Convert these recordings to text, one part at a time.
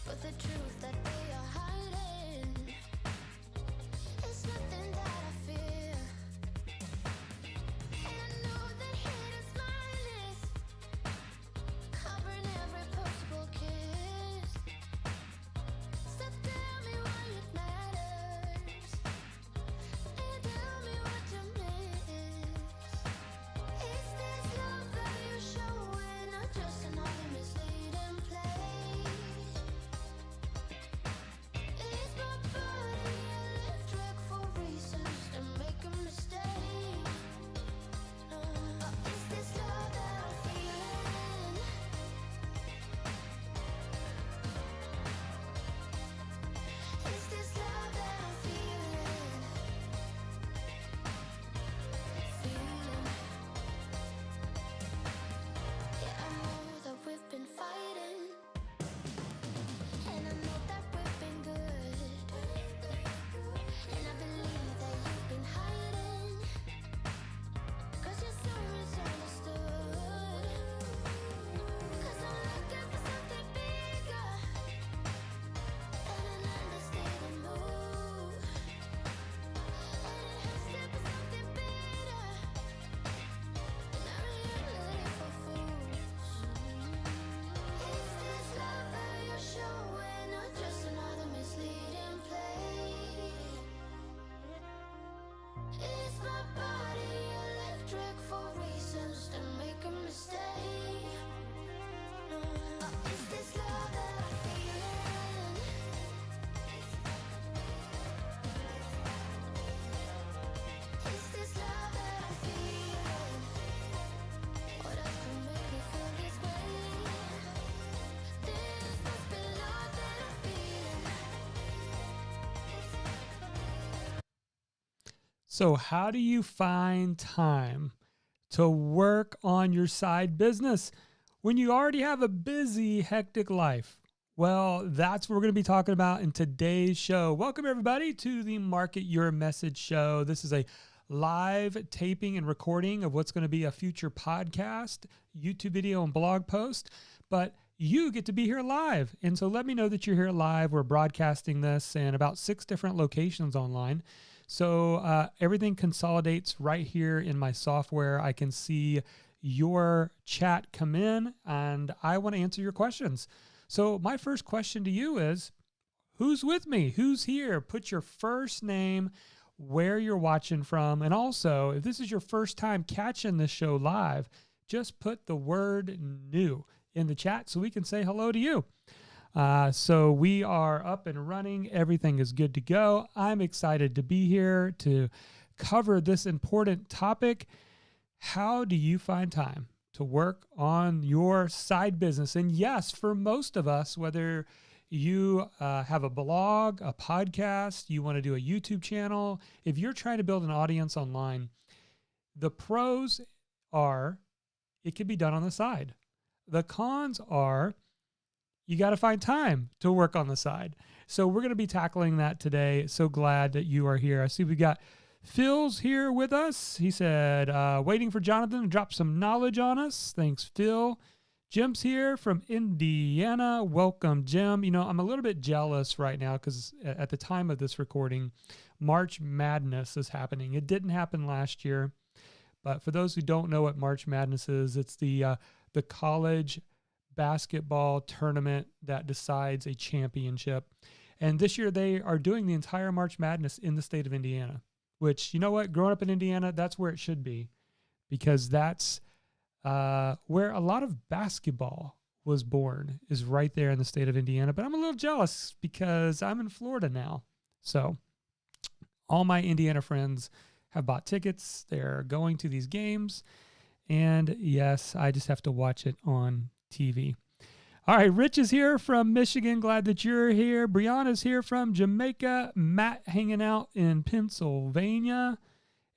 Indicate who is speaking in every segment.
Speaker 1: but the truth that they are hiding, it's nothing that I fear. And I know that hate is my list, covering every possible kiss. So tell me why it matters, and tell me what you miss. Is this love that you're showing, or just another misleading play? Is my body electric for reasons to make a mistake? Or is this love that I'm feeling? Is this love that I'm feeling? Yeah, I know that we've been fighting, and I know that we've been good, and I believe that you've been hiding, 'cause you're so misunderstood. 'Cause I'm looking for something bigger than an understated mood, and it has to be something better than a reality for fools. Is this love that you're showing, or just another misleading play? Is my body electric for reasons to make a mistake? Or is this love that I'm feeling? Is this love that I'm feeling? What else can make me feel this way? This must be love that I'm feeling.
Speaker 2: So how do you find time to work on your side business when you already have a busy, hectic life? Well, that's what we're going to be talking about in today's show. Welcome, everybody, to the Market Your Message show. This is a live taping and recording of what's going to be a future podcast, YouTube video, and blog post. But you get to be here live. And so let me know that you're here live. We're broadcasting this in about 6 different locations online. So everything consolidates right here in my software. I can see your chat come in, and I want to answer your questions. So my first question to you is, who's with me? Who's here? Put your first name, where you're watching from, and also, if this is your first time catching this show live, just put the word new in the chat so we can say hello to you. So we are up and running. Everything is good to go. I'm excited to be here to cover this important topic. How do you find time to work on your side business? And yes, for most of us, whether you have a blog, a podcast, you want to do a YouTube channel, if you're trying to build an audience online, the pros are it can be done on the side. The cons are you got to find time to work on the side. So we're going to be tackling that today. So glad that you are here. I see we got Phil's here with us. He said, waiting for Jonathan to drop some knowledge on us. Thanks, Phil. Jim's here from Indiana. Welcome, Jim. You know, I'm a little bit jealous right now because at the time of this recording, March Madness is happening. It didn't happen last year. But for those who don't know what March Madness is, it's the college basketball tournament that decides a championship. And this year they are doing the entire March Madness in the state of Indiana, which, you know what, growing up in Indiana, that's where it should be, because that's where a lot of basketball was born, is right there in the state of Indiana. But I'm a little jealous because I'm in Florida now. So all my Indiana friends have bought tickets. They're going to these games. And yes, I just have to watch it on TV. All right, Rich is here from Michigan. Glad that you're here. Brianna's here from Jamaica. Matt hanging out in Pennsylvania.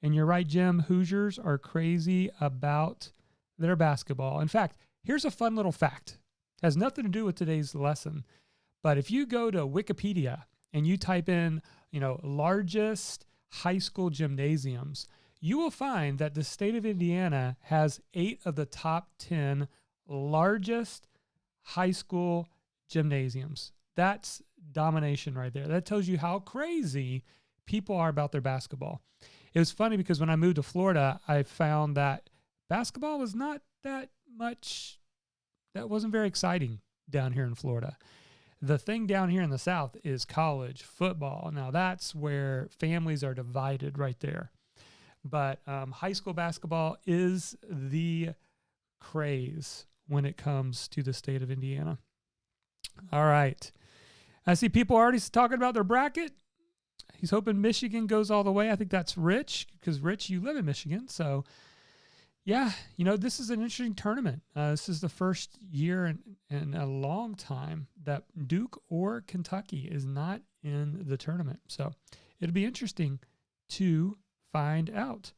Speaker 2: And you're right, Jim, Hoosiers are crazy about their basketball. In fact, here's a fun little fact. It has nothing to do with today's lesson. But if you go to Wikipedia and you type in, largest high school gymnasiums, you will find that the state of Indiana has 8 of the top 10 largest high school gymnasiums. That's domination right there. That tells you how crazy people are about their basketball. It was funny because when I moved to Florida, I found that basketball was not that wasn't very exciting down here in Florida. The thing down here in the South is college football. Now that's where families are divided right there. But high school basketball is the craze when it comes to the state of Indiana. All right. I see people already talking about their bracket. He's hoping Michigan goes all the way. I think that's Rich, because Rich, you live in Michigan. So, yeah, this is an interesting tournament. This is the first year in a long time that Duke or Kentucky is not in the tournament. So it'll be interesting to find out.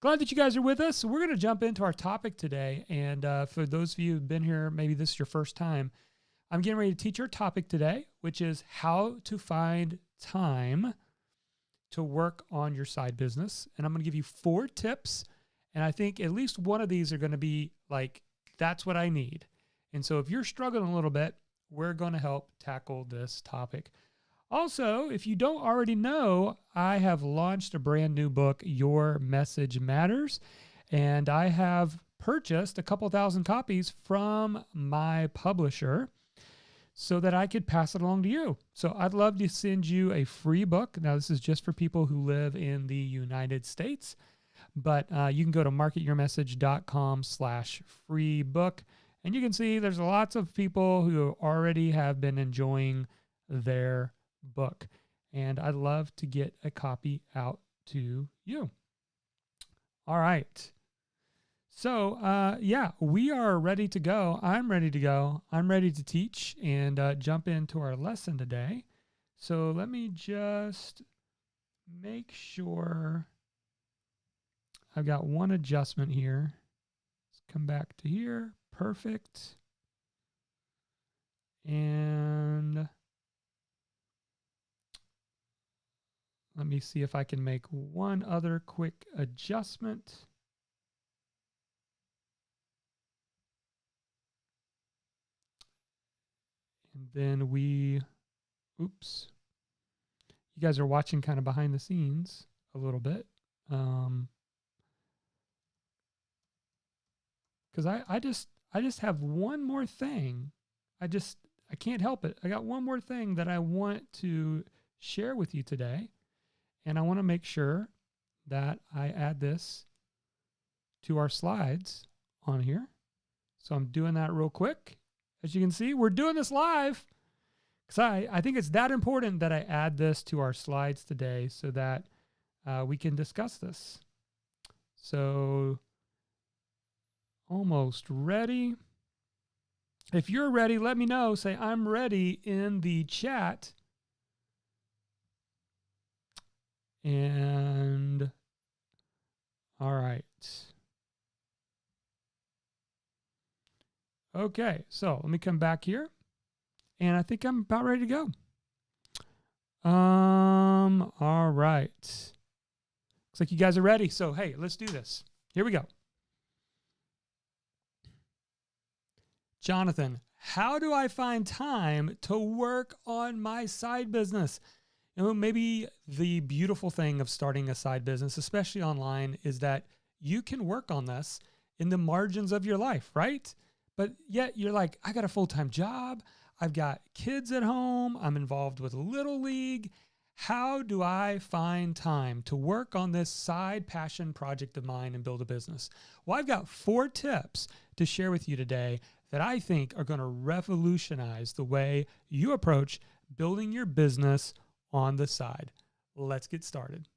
Speaker 2: Glad that you guys are with us. So we're going to jump into our topic today. And for those of you who've been here, maybe this is your first time, I'm getting ready to teach our topic today, which is how to find time to work on your side business. And I'm going to give you 4 tips. And I think at least one of these are going to be like, that's what I need. And so if you're struggling a little bit, we're going to help tackle this topic. Also, if you don't already know, I have launched a brand new book, Your Message Matters. And I have purchased a couple thousand copies from my publisher so that I could pass it along to you. So I'd love to send you a free book. Now, this is just for people who live in the United States, but you can go to marketyourmessage.com/free book. And you can see there's lots of people who already have been enjoying their book. And I'd love to get a copy out to you. All right. So, we are ready to go. I'm ready to go. I'm ready to teach and jump into our lesson today. So let me just make sure I've got one adjustment here. Let's come back to here. Perfect. And let me see if I can make one other quick adjustment. And then you guys are watching kind of behind the scenes a little bit. Because I just have one more thing. I can't help it. I got one more thing that I want to share with you today. And I want to make sure that I add this to our slides on here. So I'm doing that real quick. As you can see, we're doing this live because I think it's that important that I add this to our slides today so that we can discuss this. So almost ready. If you're ready, let me know. Say, I'm ready in the chat. And all right. Okay, so let me come back here. And I think I'm about ready to go. All right. Looks like you guys are ready. So, hey, let's do this. Here we go. Jonathan, how do I find time to work on my side business? Maybe the beautiful thing of starting a side business, especially online, is that you can work on this in the margins of your life, right? But yet you're like, I got a full-time job. I've got kids at home. I'm involved with Little League. How do I find time to work on this side passion project of mine and build a business? Well, I've got 4 tips to share with you today that I think are going to revolutionize the way you approach building your business on the side. Let's get started.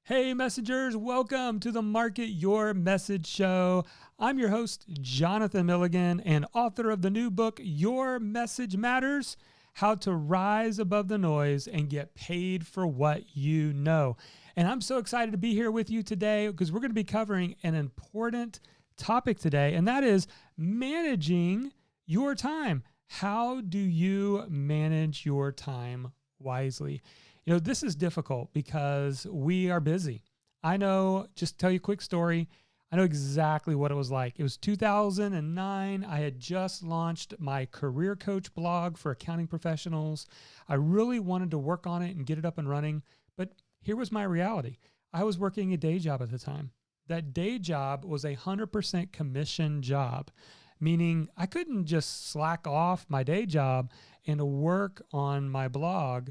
Speaker 2: Hey messengers, welcome to the Market Your Message Show. I'm your host, Jonathan Milligan, and author of the new book, Your Message Matters: How to Rise Above the Noise and Get Paid for What You Know. And I'm so excited to be here with you today because we're going to be covering an important topic today, and that is managing your time. How do you manage your time wisely? This is difficult because we are busy. I know, just tell you a quick story. I know exactly what it was like. It was 2009. I had just launched my career coach blog for accounting professionals. I really wanted to work on it and get it up and running. But here was my reality. I was working a day job at the time. That day job was a 100% commission job, meaning I couldn't just slack off my day job and work on my blog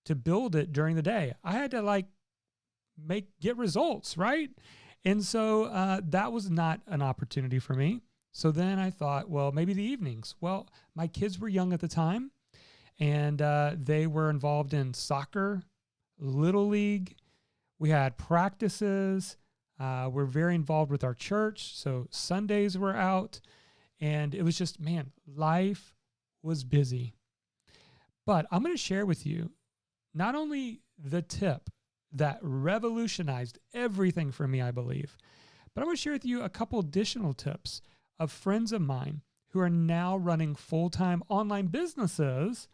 Speaker 2: to build it during the day. I had to get results, right? And so that was not an opportunity for me. So then I thought, well, maybe the evenings. Well, my kids were young at the time, and they were involved in soccer, little league. We had practices. We're very involved with our church. So Sundays were out, and it was just, man, life was busy. But I'm going to share with you not only the tip that revolutionized everything for me, I believe, but I want to share with you a couple additional tips of friends of mine who are now running full-time online businesses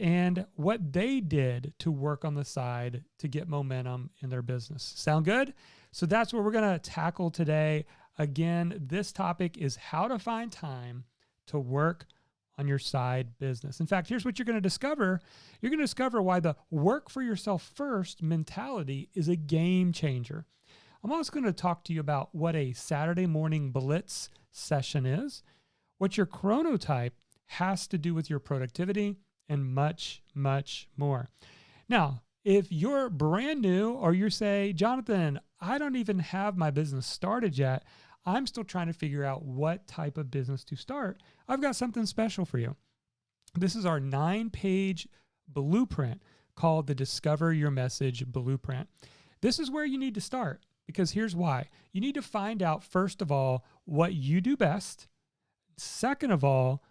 Speaker 2: and what they did to work on the side to get momentum in their business. Sound good? So that's what we're going to tackle today. Again, this topic is how to find time to work on your side business. In fact, here's what you're going to discover. You're going to discover why the work for yourself first mentality is a game changer. I'm also going to talk to you about what a Saturday morning blitz session is, what your chronotype has to do with your productivity, and much, much more. Now, if you're brand new or you say, Jonathan, I don't even have my business started yet, I'm still trying to figure out what type of business to start, I've got something special for you. This is our 9-page blueprint called the Discover Your Message Blueprint. This is where you need to start, because here's why. You need to find out, first of all, what you do best. Second of all,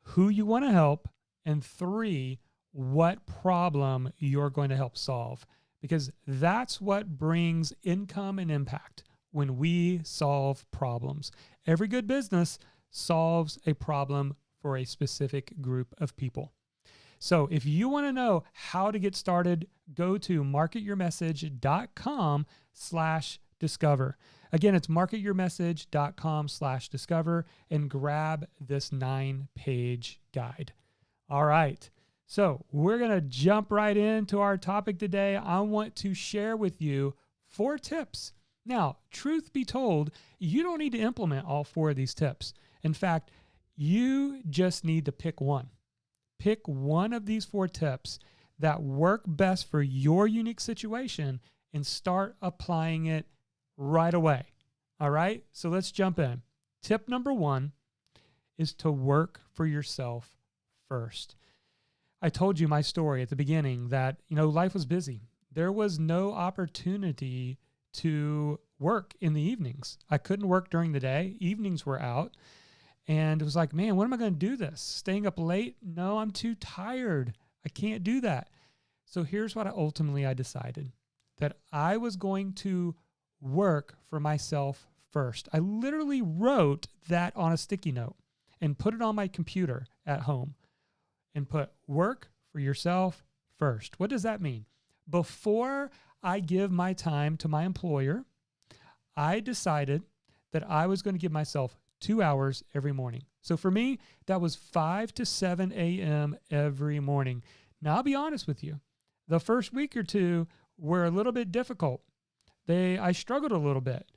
Speaker 2: who you want to help. And 3, what problem you're going to help solve, because that's what brings income and impact when we solve problems. Every good business solves a problem for a specific group of people. So if you want to know how to get started, go to marketyourmessage.com/discover. Again, it's marketyourmessage.com/discover and grab this 9-page guide. All right. So we're going to jump right into our topic today. I want to share with you 4 tips. Now, truth be told, you don't need to implement all 4 of these tips. In fact, you just need to pick one. Pick one of these 4 tips that work best for your unique situation and start applying it right away. All right? So let's jump in. Tip number 1 is to work for yourself first. I told you my story at the beginning that, life was busy. There was no opportunity to work in the evenings. I couldn't work during the day. Evenings were out. And it was like, man, when am I going to do this? Staying up late? No, I'm too tired. I can't do that. So here's what I decided, that I was going to work for myself first. I literally wrote that on a sticky note and put it on my computer at home and put work for yourself first. What does that mean? Before I give my time to my employer, I decided that I was going to give myself 2 hours every morning. So for me, that was 5 to 7 a.m. every morning. Now, I'll be honest with you. The first week or 2 were a little bit difficult. I struggled a little bit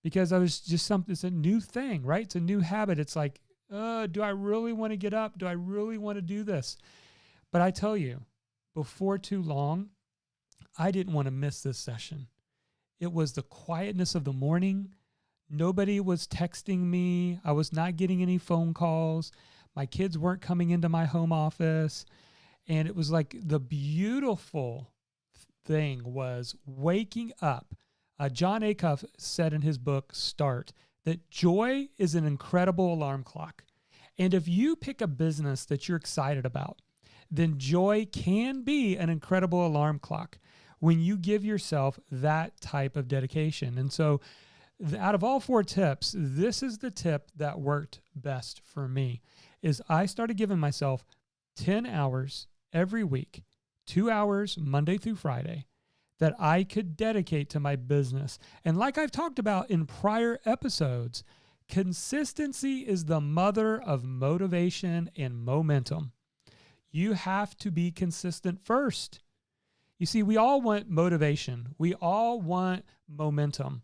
Speaker 2: because I was just it's a new thing, right? It's a new habit. It's like, do I really want to get up? Do I really want to do this? But I tell you, before too long, I didn't want to miss this session. It was the quietness of the morning. Nobody was texting me. I was not getting any phone calls. My kids weren't coming into my home office. And it was like the beautiful thing was waking up. John Acuff said in his book, Start, that joy is an incredible alarm clock. And if you pick a business that you're excited about, then joy can be an incredible alarm clock when you give yourself that type of dedication. And so out of all 4 tips, this is the tip that worked best for me, is I started giving myself 10 hours every week 2 hours Monday through Friday that I could dedicate to my business. And like I've talked about in prior episodes, consistency is the mother of motivation and momentum. You have to be consistent first. You see, we all want motivation. We all want momentum,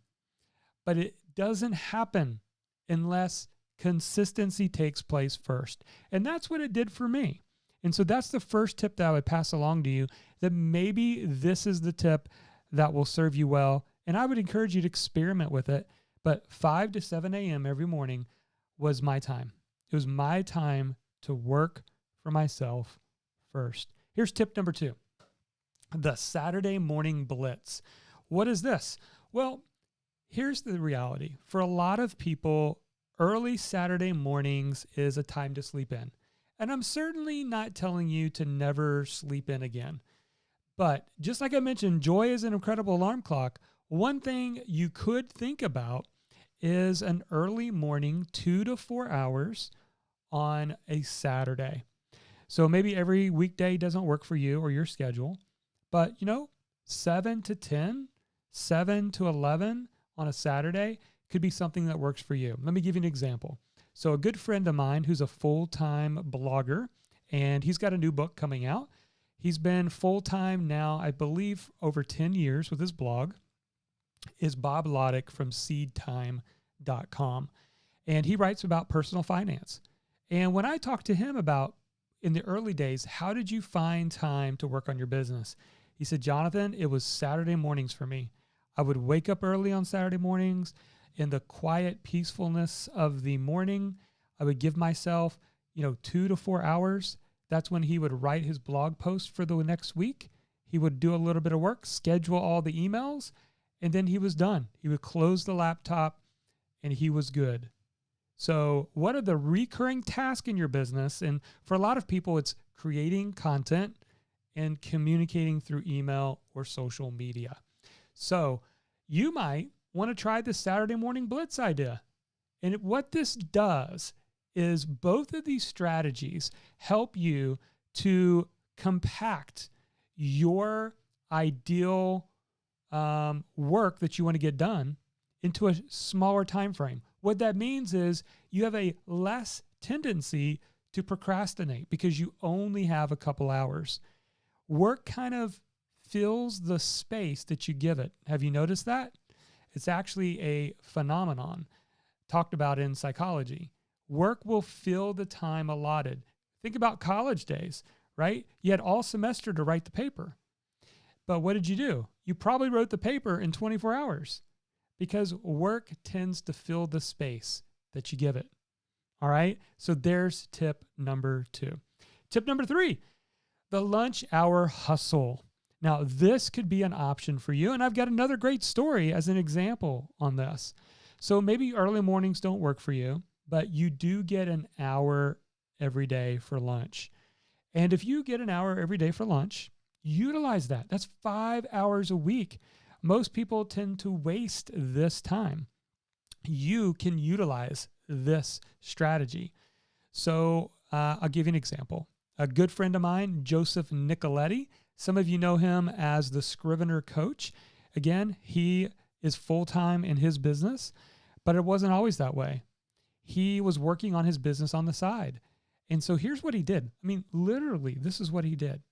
Speaker 2: but it doesn't happen unless consistency takes place first. And that's what it did for me. And so that's the first tip that I would pass along to you, that maybe this is the tip that will serve you well. And I would encourage you to experiment with it. But 5 to 7 a.m. every morning was my time. It was my time to work for myself first. Here's tip number 2, the Saturday morning blitz. What is this? Well, here's the reality. For a lot of people, early Saturday mornings is a time to sleep in. And I'm certainly not telling you to never sleep in again. But just like I mentioned, joy is an incredible alarm clock. One thing you could think about is an early morning 2 to 4 hours on a Saturday. So maybe every weekday doesn't work for you or your schedule, but 7 to 10, 7 to 11 on a Saturday could be something that works for you. Let me give you an example. So a good friend of mine who's a full-time blogger, and he's got a new book coming out. He's been full-time now, I believe, over 10 years with his blog, is Bob Loddick from seedtime.com. And he writes about personal finance. And when I talked to him about, in the early days, how did you find time to work on your business? He said, Jonathan, it was Saturday mornings for me. I would wake up early on Saturday mornings. In the quiet peacefulness of the morning, I would give myself, 2 to 4 hours. That's when he would write his blog post for the next week. He would do a little bit of work, schedule all the emails, and then he was done. He would close the laptop and he was good. So what are the recurring tasks in your business? And for a lot of people, it's creating content and communicating through email or social media. So you might want to try the Saturday morning blitz idea. And what this does is both of these strategies help you to compact your ideal work that you want to get done into a smaller time frame. What that means is you have a less tendency to procrastinate because you only have a couple hours. Work kind of fills the space that you give it. Have you noticed that? It's actually a phenomenon talked about in psychology. Work will fill the time allotted. Think about college days, right? You had all semester to write the paper. But what did you do? You probably wrote the paper in 24 hours because work tends to fill the space that you give it. All right? So there's tip number 2. Tip number 3, the lunch hour hustle. Now, this could be an option for you, and I've got another great story as an example on this. So maybe early mornings don't work for you, but you do get an hour every day for lunch. And if you get an hour every day for lunch, utilize that. That's 5 hours a week. Most people tend to waste this time. You can utilize this strategy. So I'll give you an example. A good friend of mine, Joseph Nicoletti, some of you know him as the Scrivener coach. Again, he is full-time in his business, but it wasn't always that way. He was working on his business on the side. And so here's what he did. I mean, literally, this is what he did.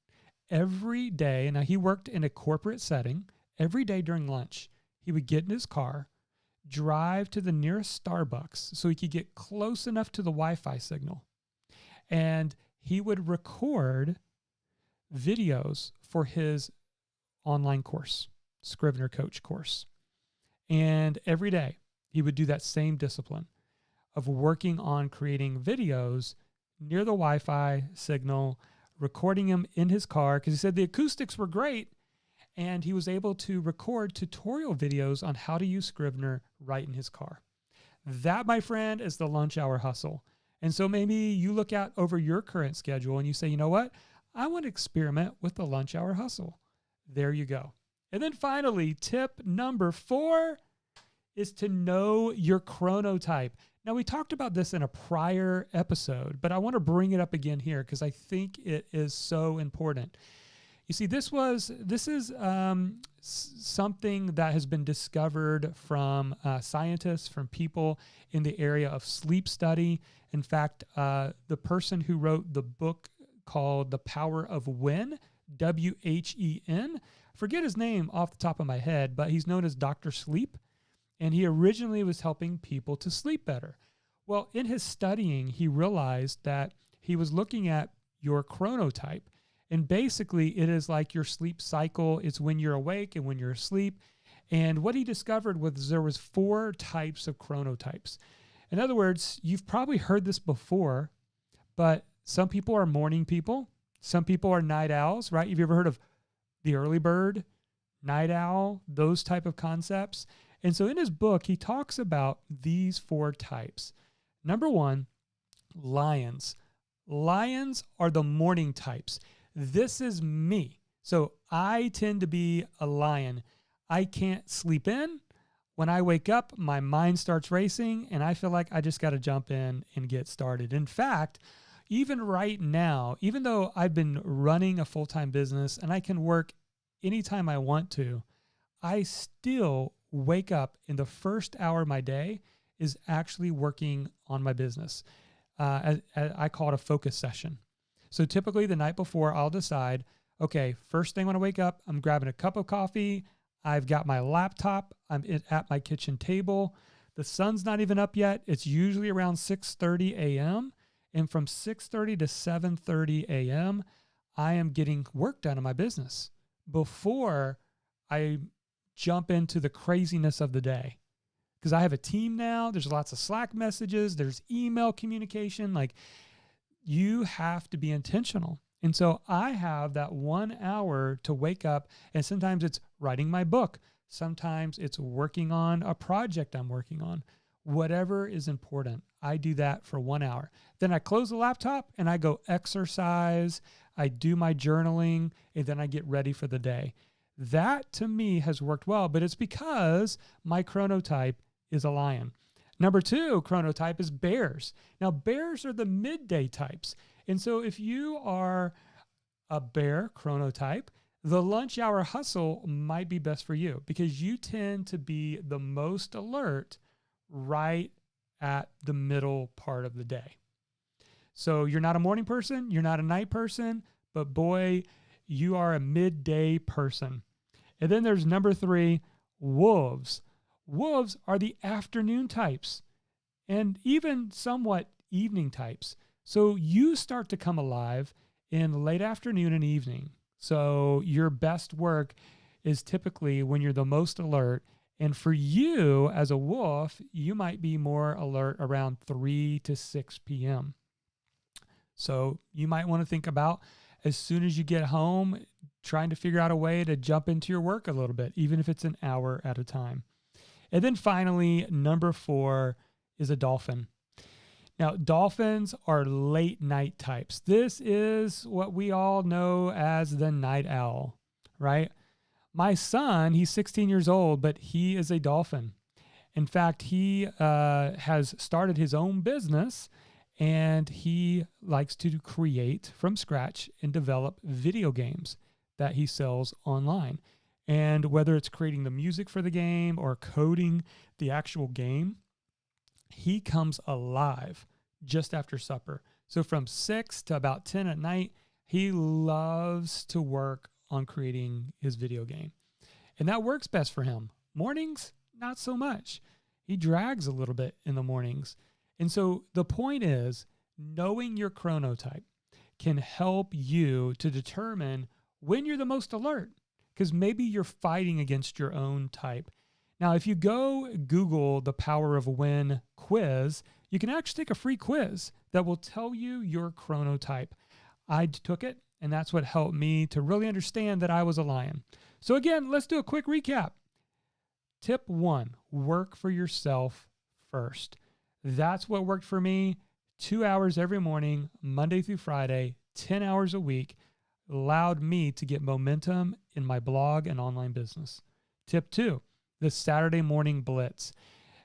Speaker 2: Every day, now he worked in a corporate setting, every day during lunch, he would get in his car, drive to the nearest Starbucks so he could get close enough to the Wi-Fi signal. And he would record videos for his online course, Scrivener Coach course. And every day he would do that same discipline of working on creating videos near the Wi-Fi signal, recording them in his car because he said the acoustics were great and he was able to record tutorial videos on how to use Scrivener right in his car. That, my friend, is the lunch hour hustle. And so maybe you look out over your current schedule and you say, you know what? I want to experiment with the lunch hour hustle. There you go. And then finally, tip number 4 is to know your chronotype. Now, we talked about this in a prior episode, but I want to bring it up again here because I think it is so important. You see, this is something that has been discovered from scientists, from people in the area of sleep study. In fact, the person who wrote the book called The Power of When, When, forget his name off the top of my head, but he's known as Dr. Sleep. And he originally was helping people to sleep better. Well, in his studying, he realized that he was looking at your chronotype. And basically, it is like your sleep cycle. It's when you're awake and when you're asleep. And what he discovered was there was 4 types of chronotypes. In other words, you've probably heard this before, but some people are morning people. Some people are night owls, right? Have you ever heard of the early bird, night owl, those type of concepts? And so in his book, he talks about these 4 types. Number 1, lions. Lions are the morning types. This is me. So I tend to be a lion. I can't sleep in. When I wake up, my mind starts racing, and I feel like I just got to jump in and get started. In fact, even right now, even though I've been running a full-time business and I can work anytime I want to, I still wake up in the first hour of my day is actually working on my business. I call it a focus session. So typically the night before, I'll decide, okay, first thing when I wake up, I'm grabbing a cup of coffee. I've got my laptop. I'm at my kitchen table. The sun's not even up yet. It's usually around 6:30 a.m. And from 6:30 to 7:30 a.m., I am getting work done in my business before I jump into the craziness of the day. Because I have a team now. There's lots of Slack messages. There's email communication. Like, you have to be intentional. And so I have that 1 hour to wake up, and sometimes it's writing my book. Sometimes it's working on a project I'm working on. Whatever is important, I do that for 1 hour. Then I close the laptop and I go exercise. I do my journaling, and then I get ready for the day. That to me has worked well, but it's because my chronotype is a lion. Number 2 chronotype is bears. Now, bears are the midday types. And so if you are a bear chronotype, the lunch hour hustle might be best for you because you tend to be the most alert right at the middle part of the day. So you're not a morning person, you're not a night person, but boy, you are a midday person. And then there's number 3, wolves. Wolves are the afternoon types and even somewhat evening types. So you start to come alive in late afternoon and evening. So your best work is typically when you're the most alert. And for you as a wolf, you might be more alert around 3 to 6 p.m. So you might want to think about as soon as you get home, trying to figure out a way to jump into your work a little bit, even if it's an hour at a time. And then finally, number 4 is a dolphin. Now, dolphins are late night types. This is what we all know as the night owl, right? My son, he's 16 years old, but he is a dolphin. In fact, he has started his own business, and he likes to create from scratch and develop video games that he sells online. And whether it's creating the music for the game or coding the actual game, he comes alive just after supper. So from 6 to about 10 at night, he loves to work on creating his video game. And that works best for him. Mornings, not so much. He drags a little bit in the mornings. And so the point is, knowing your chronotype can help you to determine when you're the most alert, because maybe you're fighting against your own type. Now, if you go Google the Power of When quiz, you can actually take a free quiz that will tell you your chronotype. I took it, and that's what helped me to really understand that I was a lion. So again, let's do a quick recap. Tip 1, work for yourself first. That's what worked for me. 2 hours every morning, Monday through Friday, 10 hours a week, allowed me to get momentum in my blog and online business. Tip 2, the Saturday morning blitz.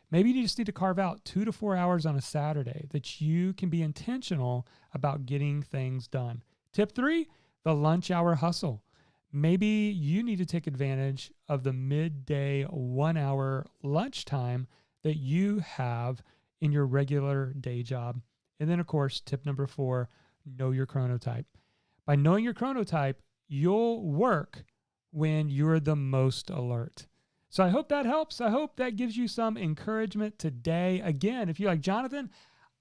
Speaker 2: Maybe you just need to carve out 2 to 4 hours on a Saturday that you can be intentional about getting things done. Tip 3, the lunch hour hustle. maybe you need to take advantage of the midday 1 hour lunchtime that you have in your regular day job. And then, of course, tip number 4, know your chronotype. By knowing your chronotype, you'll work when you're the most alert. So I hope that helps. I hope that gives you some encouragement today. Again, if you're like, Jonathan,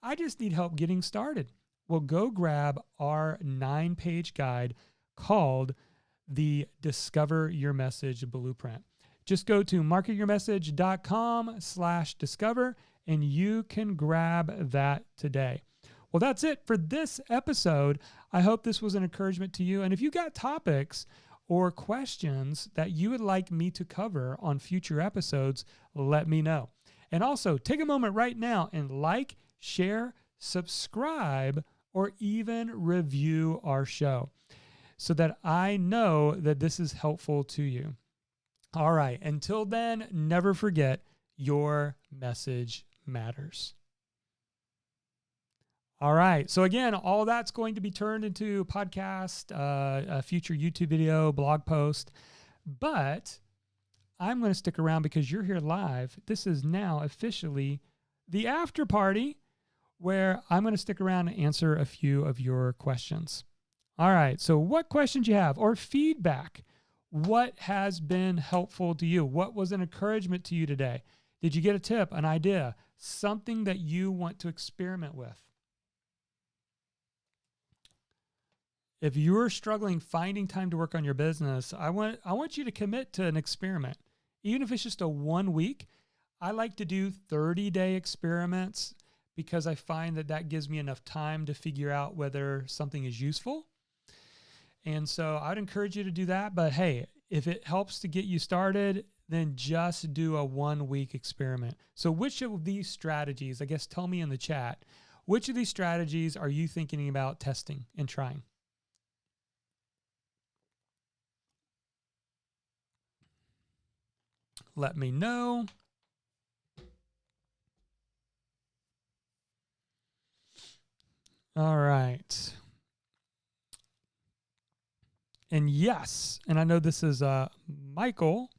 Speaker 2: I just need help getting started. Well, go grab our 9-page guide called the Discover Your Message Blueprint. Just go to marketyourmessage.com/discover and you can grab that today. Well, that's it for this episode. I hope this was an encouragement to you. And if you got topics or questions that you would like me to cover on future episodes, let me know. And also take a moment right now and like, share, subscribe, or even review our show so that I know that this is helpful to you. All right. Until then, never forget your message matters. All right. So again, all that's going to be turned into a podcast, a future YouTube video, blog post. But I'm going to stick around because you're here live. This is now officially the after party where I'm going to stick around and answer a few of your questions. All right. So what questions you have or feedback? What has been helpful to you? What was an encouragement to you today? Did you get a tip, an idea, something that you want to experiment with? If you're struggling finding time to work on your business, I want you to commit to an experiment. Even if it's just a 1 week, I like to do 30-day experiments because I find that that gives me enough time to figure out whether something is useful. And so I'd encourage you to do that. But hey, if it helps to get you started, then just do a 1 week experiment. So which of these strategies, I guess, tell me in the chat, which of these strategies are you thinking about testing and trying? Let me know. All right. And yes, and I know this is Michael.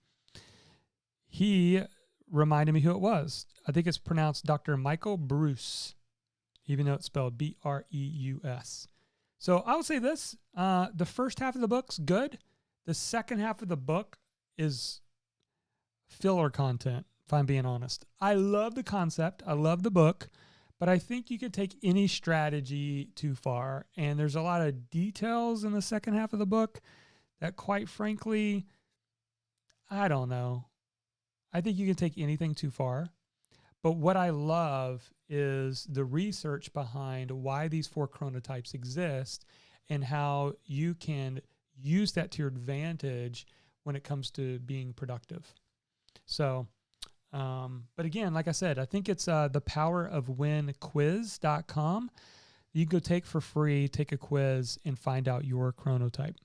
Speaker 2: He reminded me who it was. I think it's pronounced Dr. Michael Bruce, even though it's spelled Breus. So I'll say this. The first half of the book's good. The second half of the book is filler content, if I'm being honest. I love the concept. I love the book. But I think you could take any strategy too far. And there's a lot of details in the second half of the book that, quite frankly, I don't know. I think you can take anything too far. But what I love is the research behind why these 4 chronotypes exist and how you can use that to your advantage when it comes to being productive. So, but again, like I said, I think it's thepowerofwinquiz.com. You can go take for free, take a quiz, and find out your chronotype.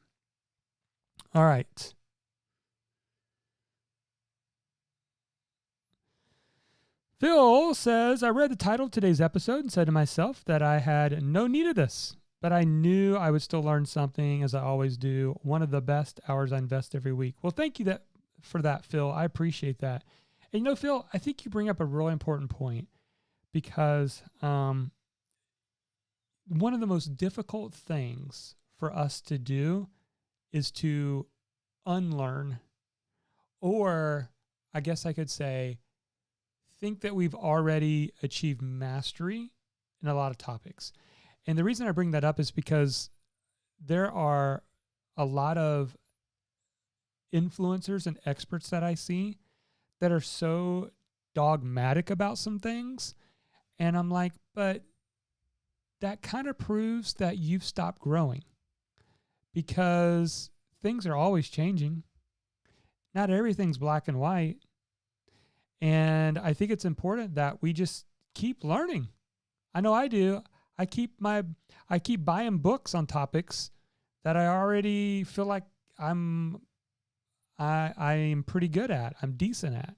Speaker 2: All right. Phil says, I read the title of today's episode and said to myself that I had no need of this, but I knew I would still learn something, as I always do. One of the best hours I invest every week. Well, thank you for that, Phil. I appreciate that. And you know, Phil, I think you bring up a really important point because one of the most difficult things for us to do is to unlearn, or I guess I could say, think that we've already achieved mastery in a lot of topics. And the reason I bring that up is because there are a lot of influencers and experts that I see that are so dogmatic about some things. And I'm like, but that kind of proves that you've stopped growing, because things are always changing. Not everything's black and white. And I think it's important that we just keep learning. I know I do. I keep buying books on topics that I already feel like I'm pretty good at. I'm decent at.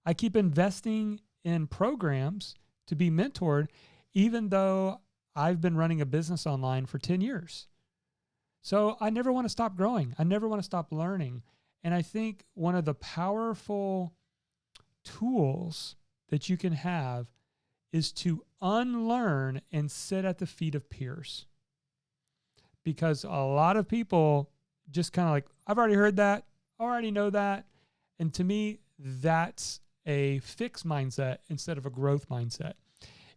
Speaker 2: I keep investing in programs to be mentored, even though I've been running a business online for 10 years. So I never want to stop growing. I never want to stop learning. And I think one of the powerful tools that you can have is to unlearn and sit at the feet of peers. Because a lot of people just kind of like, I've already heard that, I already know that. And to me, that's a fixed mindset instead of a growth mindset.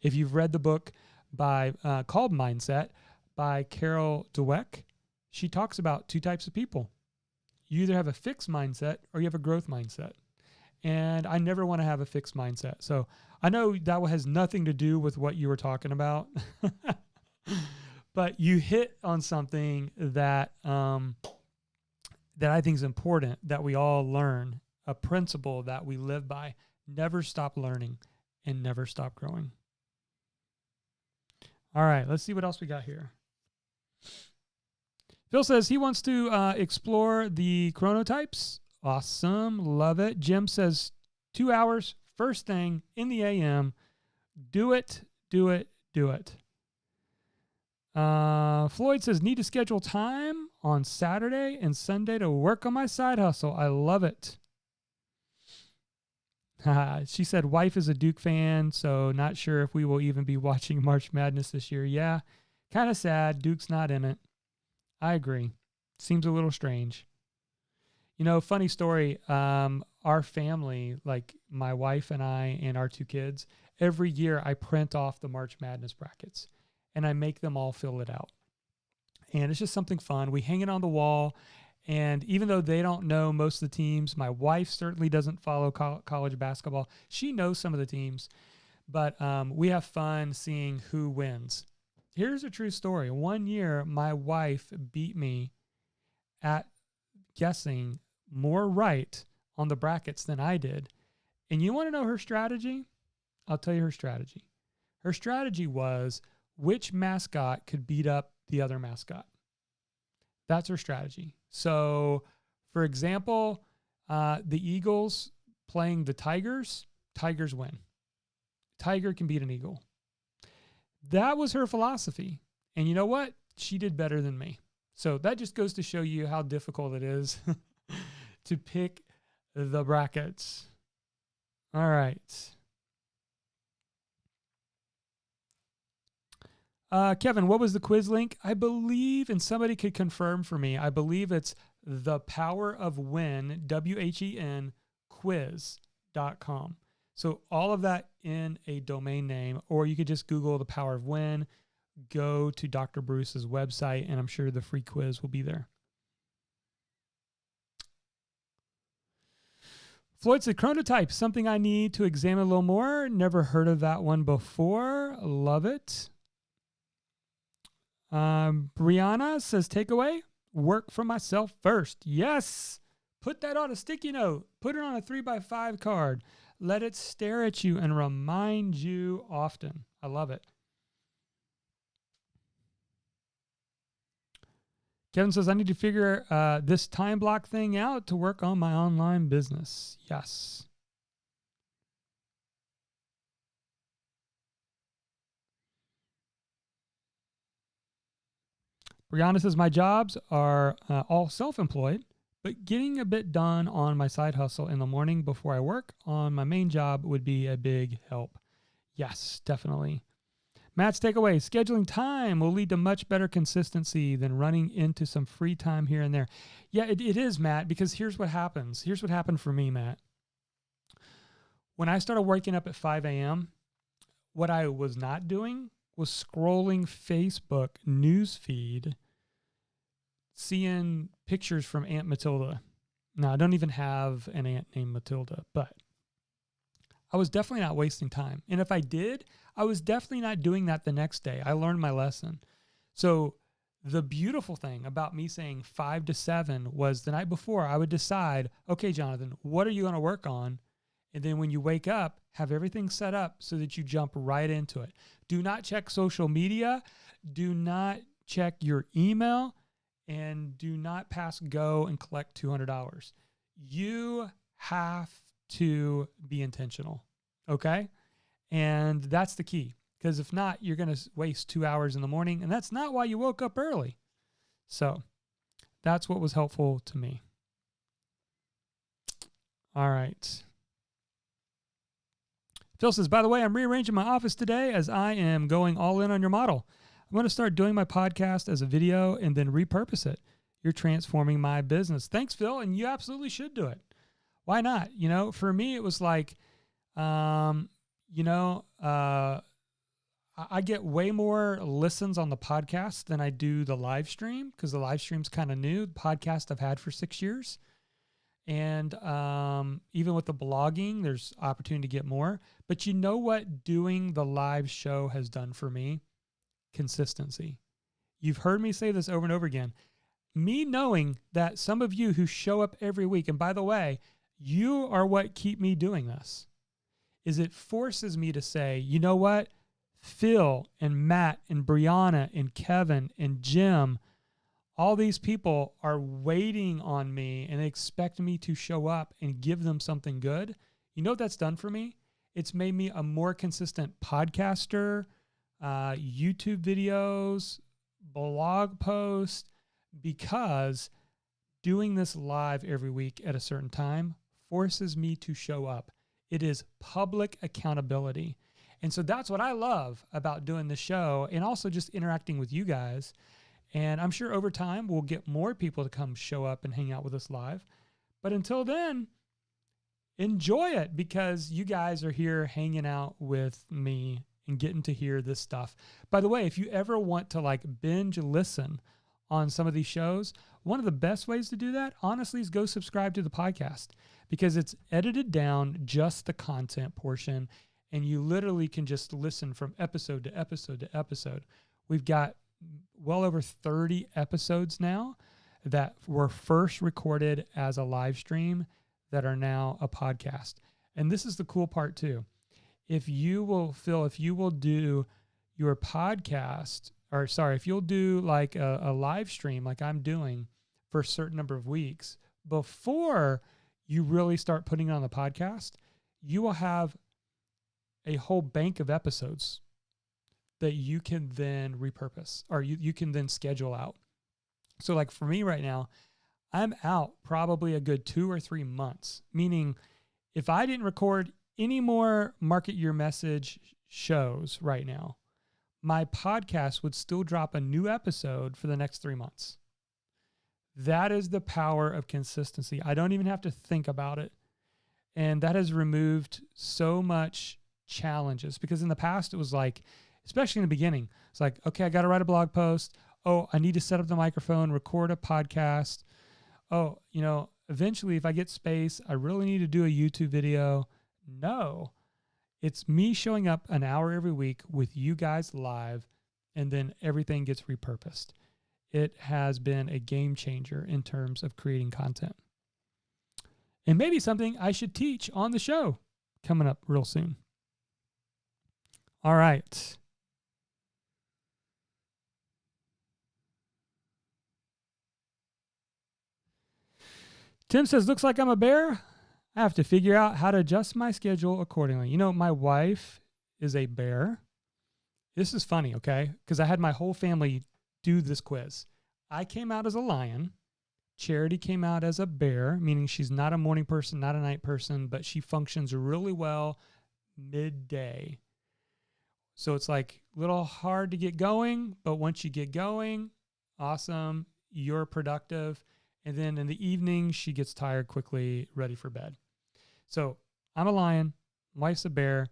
Speaker 2: If you've read the book called Mindset by Carol Dweck, she talks about two types of people. You either have a fixed mindset or you have a growth mindset. And I never want to have a fixed mindset. So I know that has nothing to do with what you were talking about, but you hit on something that that I think is important that we all learn, a principle that we live by. Never stop learning and never stop growing. All right, let's see what else we got here. Phil says he wants to explore the chronotypes. Awesome. Love it. Jim says 2 hours, first thing in the AM. Do it, do it, do it. Floyd says, need to schedule time on Saturday and Sunday to work on my side hustle. I love it. She said, wife is a Duke fan, so not sure if we will even be watching March Madness this year. Yeah, kind of sad. Duke's not in it. I agree. Seems a little strange. You know, funny story. Our family, like my wife and I and our 2 kids, every year I print off the March Madness brackets and I make them all fill it out. And it's just something fun. We hang it on the wall. And even though they don't know most of the teams, my wife certainly doesn't follow college basketball. She knows some of the teams, but we have fun seeing who wins. Here's a true story. One year, my wife beat me at guessing more right on the brackets than I did. And you want to know her strategy? I'll tell you her strategy. Her strategy was which mascot could beat up the other mascot. That's her strategy. So, for example, the Eagles playing the Tigers, Tigers win. Tiger can beat an Eagle. That was her philosophy. And you know what? She did better than me. So that just goes to show you how difficult it is to pick the brackets. All right. Kevin, what was the quiz link? I believe, and somebody could confirm for me, I believe it's the power of win, WHEN, quiz.com. So all of that in a domain name, or you could just Google the power of win, go to Dr. Bruce's website, and I'm sure the free quiz will be there. Floyd said, chronotype, something I need to examine a little more. Never heard of that one before. Love it. Brianna says, takeaway, work for myself first. Yes. Put that on a sticky note. Put it on a 3x5 card. Let it stare at you and remind you often. I love it. Kevin says, I need to figure this time block thing out to work on my online business. Yes. Brianna says, my jobs are all self-employed, but getting a bit done on my side hustle in the morning before I work on my main job would be a big help. Yes, definitely. Matt's takeaway, scheduling time will lead to much better consistency than running into some free time here and there. Yeah, it is, Matt, because here's what happens. Here's what happened for me, Matt. When I started waking up at 5 a.m., what I was not doing was scrolling Facebook news feed, seeing pictures from Aunt Matilda. Now, I don't even have an aunt named Matilda, but I was definitely not wasting time. And if I did, I was definitely not doing that the next day. I learned my lesson. So the beautiful thing about me saying 5 to 7 was the night before I would decide, okay, Jonathan, what are you going to work on? And then when you wake up, have everything set up so that you jump right into it. Do not check social media. Do not check your email. And do not pass go and collect $200. You have to be intentional. Okay? And that's the key. Because if not, you're going to waste 2 hours in the morning. And that's not why you woke up early. So That's what was helpful to me. All right. Phil says, by the way, I'm rearranging my office today as I am going all in on your model. I'm going to start doing my podcast as a video and then repurpose it. You're transforming my business. Thanks, Phil. And you absolutely should do it. Why not? For me, it was like, I get way more listens on the podcast than I do the live stream because the live stream's kind of new. The podcast I've had for 6 years. And even with the blogging, there's opportunity to get more. But you know what doing the live show has done for me? Consistency. You've heard me say this over and over again. Me knowing that some of you who show up every week, and by the way, you are what keep me doing this, is it forces me to say, you know what? Phil and Matt and Brianna and Kevin and Jim, all these people are waiting on me and they expect me to show up and give them something good. You know what that's done for me? It's made me a more consistent podcaster, YouTube videos, blog posts, because doing this live every week at a certain time forces me to show up. It is public accountability. And so that's what I love about doing the show and also just interacting with you guys. And I'm sure over time we'll get more people to come show up and hang out with us live. But until then, enjoy it because you guys are here hanging out with me and getting to hear this stuff. By the way, if you ever want to binge listen on some of these shows, one of the best ways to do that, honestly, is go subscribe to the podcast because it's edited down just the content portion. And you literally can just listen from episode to episode to episode. We've got well over 30 episodes now that were first recorded as a live stream that are now a podcast. And this is the cool part too. If you will do your podcast, if you'll do a live stream like I'm doing for a certain number of weeks before you really start putting it on the podcast, you will have a whole bank of episodes that you can then repurpose or you can then schedule out. So for me right now, I'm out probably a good 2 or 3 months, meaning if I didn't record any more Market Your Message shows right now, my podcast would still drop a new episode for the next 3 months. That is the power of consistency. I don't even have to think about it. And that has removed so much challenges because in the past it was especially in the beginning, it's okay, I got to write a blog post. Oh, I need to set up the microphone, record a podcast. Oh, eventually if I get space, I really need to do a YouTube video. No, it's me showing up an hour every week with you guys live, and then everything gets repurposed. It has been a game changer in terms of creating content. And maybe something I should teach on the show coming up real soon. All right. Tim says, looks like I'm a bear. I have to figure out how to adjust my schedule accordingly. My wife is a bear. This is funny, okay? Because I had my whole family do this quiz. I came out as a lion. Charity came out as a bear, meaning she's not a morning person, not a night person, but she functions really well midday. So it's a little hard to get going, but once you get going, awesome, you're productive. And then in the evening, she gets tired quickly, ready for bed. So I'm a lion, wife's a bear.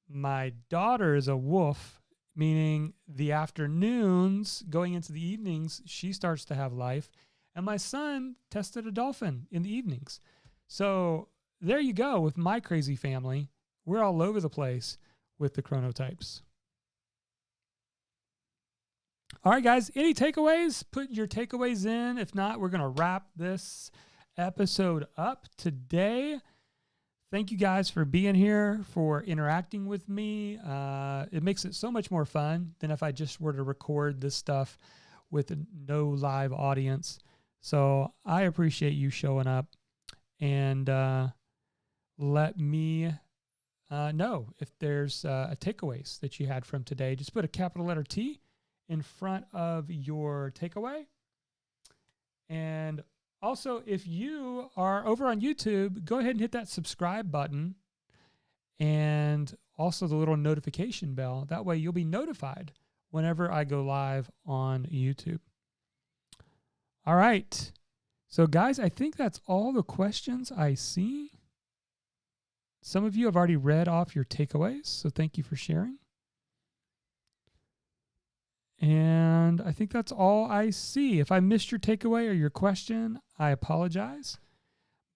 Speaker 2: My daughter is a wolf, meaning the afternoons going into the evenings, she starts to have life. And my son tested a dolphin in the evenings. So there you go with my crazy family. We're all over the place with the chronotypes. All right, guys, any takeaways? Put your takeaways in. If not, we're going to wrap this episode up today. Thank you guys for being here, for interacting with me. It makes it so much more fun than if I just were to record this stuff with no live audience. So I appreciate you showing up, and let me know if there's a takeaways that you had from today. Just put a capital letter T in front of your takeaway, And also, if you are over on YouTube, go ahead and hit that subscribe button and also the little notification bell. That way you'll be notified whenever I go live on YouTube. All right. So guys, I think that's all the questions I see. Some of you have already read off your takeaways, so thank you for sharing. And I think that's all I see. If I missed your takeaway or your question, I apologize.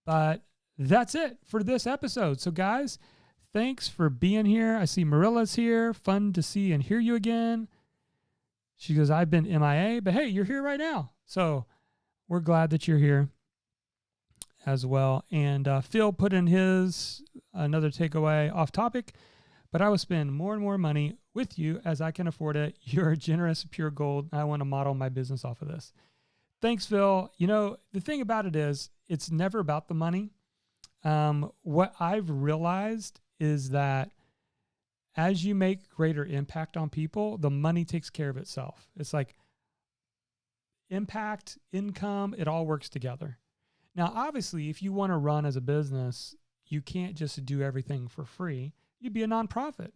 Speaker 2: But that's it for this episode. So guys, thanks for being here. I see Marilla's here. Fun to see and hear you again. She goes, I've been MIA, but hey, you're here right now. So we're glad that you're here as well. And Phil put in his another takeaway off topic, but I will spend more and more money with you as I can afford it. You're generous, pure gold. I want to model my business off of this. Thanks, Phil. You know, the thing about it is it's never about the money. What I've realized is that as you make greater impact on people, the money takes care of itself. It's like impact, income, it all works together. Now, obviously, if you want to run as a business, you can't just do everything for free. You'd be a nonprofit.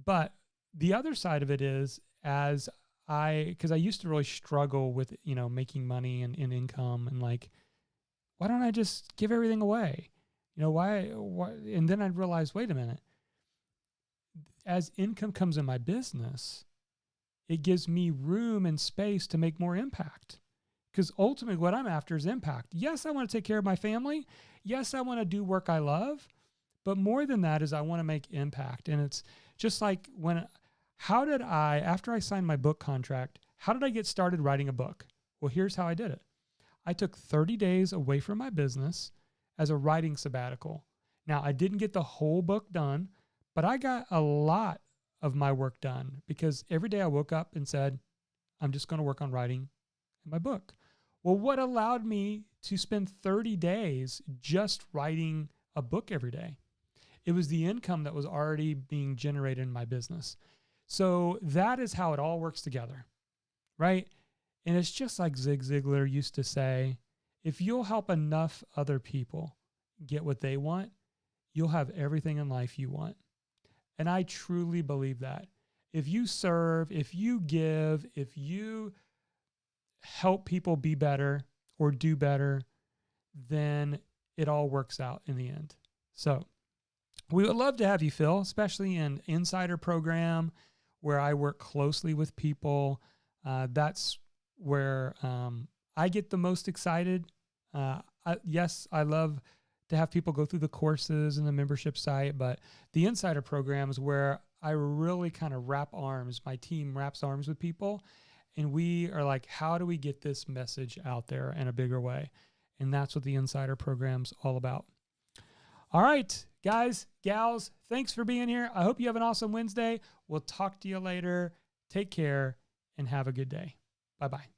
Speaker 2: But the other side of it is, because I used to really struggle with, making money and income and like, why don't I just give everything away? Why? And then I realized, wait a minute. As income comes in my business, it gives me room and space to make more impact. Because ultimately what I'm after is impact. Yes, I want to take care of my family. Yes, I want to do work I love. But more than that is I want to make impact. And it's just like after I signed my book contract, how did I get started writing a book? Well, here's how I did it. I took 30 days away from my business as a writing sabbatical. Now, I didn't get the whole book done, but I got a lot of my work done because every day I woke up and said, I'm just going to work on writing my book. Well, what allowed me to spend 30 days just writing a book every day? It was the income that was already being generated in my business. So that is how it all works together, right? And it's just like Zig Ziglar used to say, if you'll help enough other people get what they want, you'll have everything in life you want. And I truly believe that. If you serve, if you give, if you help people be better or do better, then it all works out in the end. So we would love to have you, Phil, especially in Insider program where I work closely with people. That's where I get the most excited. Yes, I love to have people go through the courses and the membership site, but the Insider program is where I really kind of wrap arms. My team wraps arms with people, and we are like, how do we get this message out there in a bigger way? And that's what the Insider program's all about. All right, guys, gals, thanks for being here. I hope you have an awesome Wednesday. We'll talk to you later. Take care and have a good day. Bye-bye.